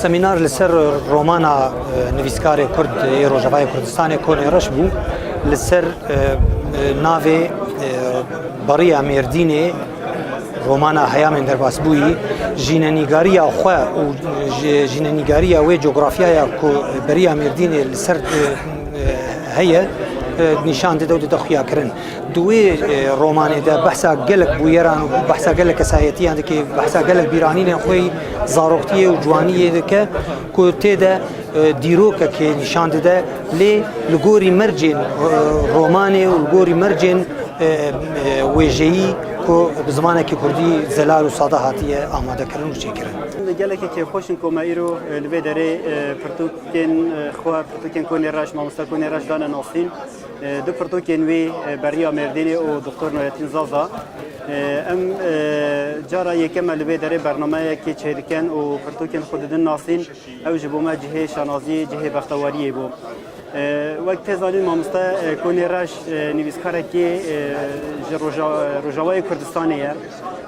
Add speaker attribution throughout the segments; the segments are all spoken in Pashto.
Speaker 1: سمینار لسر رومانا نویسکار کرد روجاوای کردستان کونیرش بو لسر ناوی بریا مردینه رومانا هیامن در باسبویی جیننیگاریا خو و جیننیگاریا و جغرافیایا کو بریا مردینه لسر هي نشان داده و دخیا کرن دوی رومانه ده بحثا گلک بویران و بحثا گلک سایتی هند که بحثا گلک بیرانی خوی زاروکتیه و جوانیه ده که کوته ده دیروکه که نشان داده لی لگوری مرجن رومانه و لگوری مرجن ویژه‌ای کو بزمانه که کردی زلال و ساده هاتیه آماده کردن و چی کردن.
Speaker 2: گلکی که خوشن که مایرو لبیداره پرتوکن خواه پرتوکن کنی راش مامستا کنی راش دانه ناسین دو پرتوکن وی بریا مردینی و دکتر نورتین زازا ام جارا یکم لبیداره برنامه که چهرکن و پرتوکن خوددن ناسین او جبوما جهه شنازی جهه بختواریه بو وقت زالین مامستا کنی راش نویسکاره که روجاوای کردستانیه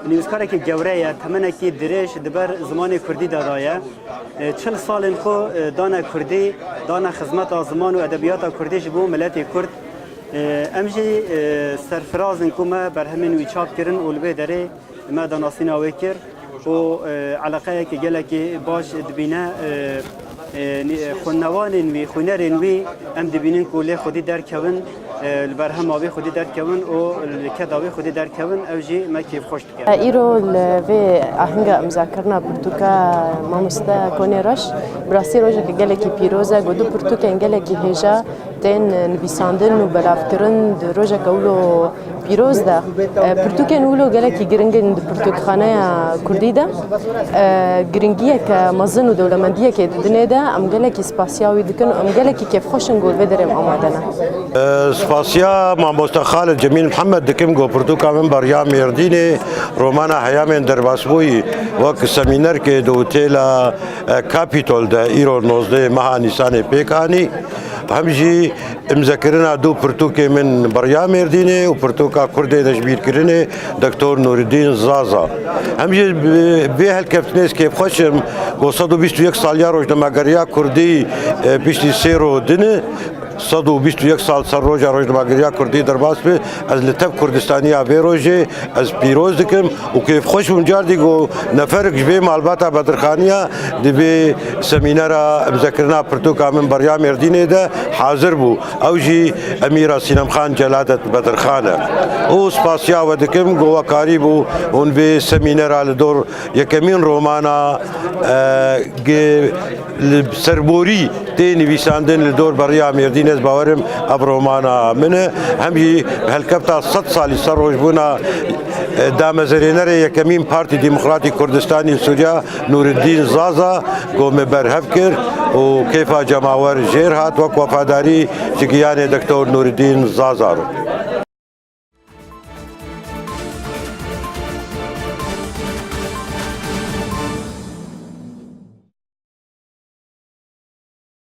Speaker 2: نویسکاره که جوریه تمنه که درش دبر زمان کردی دادایه 40 سال خو دانه کردی دانه خدمت زمان و ادبیات کردیش بو ملت کرد امجی سرفرازن کومه بر همین وی چاپ کردن اولوی داره ما داناسین اوکر و علاقه که گله که باش دبینه خونوانین وی خونرین وی ام دبینن کوله خودی در کون البرهم آبی خودی در کون و کداوی خودی در کون اوجی ما کیف خوش کرد.
Speaker 3: ایرو لوی آهنگ مذاکرنا پرتوکا مامستا کنیراش براسی روزه که گله کی پیروزه گودو پرتوکا گله کی هجا تن نویساندن و بلافکرن روزه کولو پیروز ده پرتوکا نولو گله کی گرنگن پرتوکخانه کردی ده گرنگیه که مزن و دولمندیه که دنیا ده ام گله کی سپاسیاوی دکن ام گله کی کیف خوشن گول بدرم آمادنه.
Speaker 4: سپاسیا ماموستا خالد جمیل محمد دکم گو پرتوکا من بریا مردینه رومانا هیامن در باسبوی وقت سمینر که دو تیلا کاپیتول ده ایرو 19 ماه نیسان پیکانی همجی مذکرنا دو پرتوکه من بریا مردینه و پرتوکا کرده تشبیر کرنه دکتر نوردین زازا همجی به هل کفتنیس که خوشم گو 121 سالیا روزنامه‌نگاری کردی پیشتی سیرو دنه 121 سال سر روزا روزنامه‌نگاری کردی در باس به از لطف کردستانی آبی روزه از پیروز دکم و که خوشم جاردی گو نفر جبه معلومات بدرخانیا دبی سمینارا مذکرنا پرتوکا من بریا مردینه ده حاضر بو اوجی امیر سینم خان جلادت بدرخانه او سپاسیا و دکم گو وکاری بو اون به سمینارا لدور یکمین رومانا سربوری تی نویساندن لدور بریا مردینه از باورم اب رومانا منه همی هلکبتا 100 سالی سر روز بونا دامزرینر یکمین پارتی دموکراتی کردستانی سوریا نوردین زازا گوم برهف کرد و کیفا جماور جیر هات وک وفاداری چگیان دکتر نوردین زازا رو